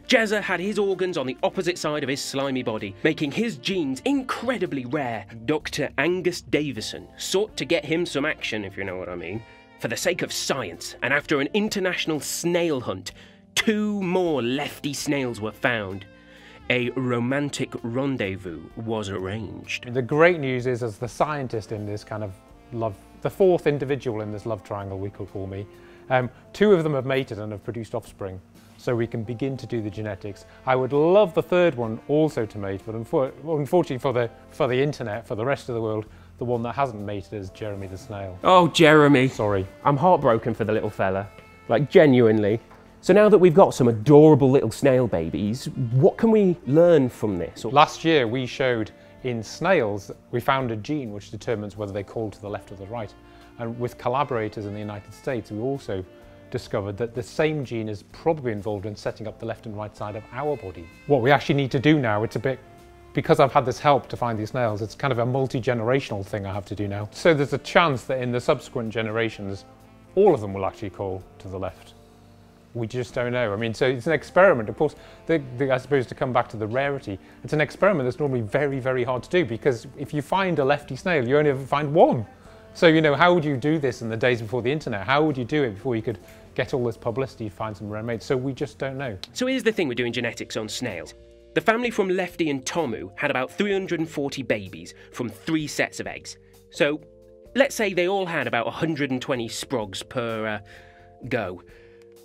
Jezza had his organs on the opposite side of his slimy body, making his genes incredibly rare. Dr. Angus Davison sought to get him some action, if you know what I mean, for the sake of science, and after an international snail hunt, 2 more lefty snails were found. A romantic rendezvous was arranged. The great news is, as the scientist in this kind of love, the 4th individual in this love triangle, we could call me, 2 of them have mated and have produced offspring, so we can begin to do the genetics. I would love the 3rd one also to mate, but unfortunately for the internet, for the rest of the world, the one that hasn't mated is Jeremy the snail. Oh, Jeremy. Sorry. I'm heartbroken for the little fella, like genuinely. So now that we've got some adorable little snail babies, what can we learn from this? Last year we showed in snails, we found a gene which determines whether they call to the left or the right. And with collaborators in the United States, we also discovered that the same gene is probably involved in setting up the left and right side of our body. What we actually need to do now, it's a bit, because I've had this help to find these snails, it's kind of a multi-generational thing I have to do now. So there's a chance that in the subsequent generations, all of them will actually call to the left. We just don't know. I mean, so it's an experiment. Of course, I suppose to come back to the rarity, it's an experiment that's normally very, very hard to do, because if you find a lefty snail, you only ever find one. So, you know, how would you do this in the days before the internet? How would you do it before you could get all this publicity, find some rare mates? So we just don't know. So here's the thing with doing genetics on snails. The family from Lefty and Tomu had about 340 babies from 3 sets of eggs. So let's say they all had about 120 sprogs per go.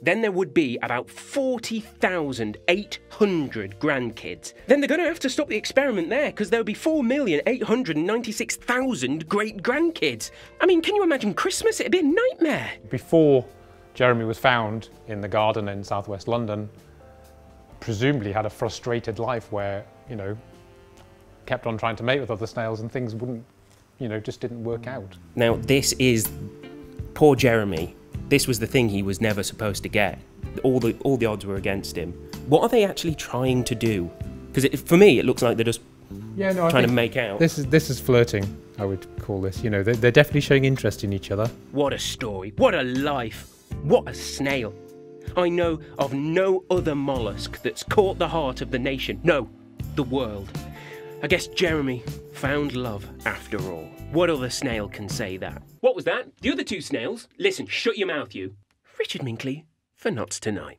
Then there would be about 40,800 grandkids. Then they're going to have to stop the experiment there, because there would be 4,896,000 great-grandkids. I mean, can you imagine Christmas? It'd be a nightmare. Before Jeremy was found in the garden in southwest London, presumably had a frustrated life where, you know, kept on trying to mate with other snails and things wouldn't, you know, just didn't work out. Now, this is poor Jeremy. This was the thing he was never supposed to get. All the odds were against him. What are they actually trying to do? Because for me, it looks like they're just trying to make out. This is flirting, I would call this. You know, they're definitely showing interest in each other. What a story. What a life. What a snail. I know of no other mollusk that's caught the heart of the nation. No, the world. I guess Jeremy found love after all. What other snail can say that? What was that? The other 2 snails? Listen, shut your mouth, you. Richard Minkley for Knots Tonight.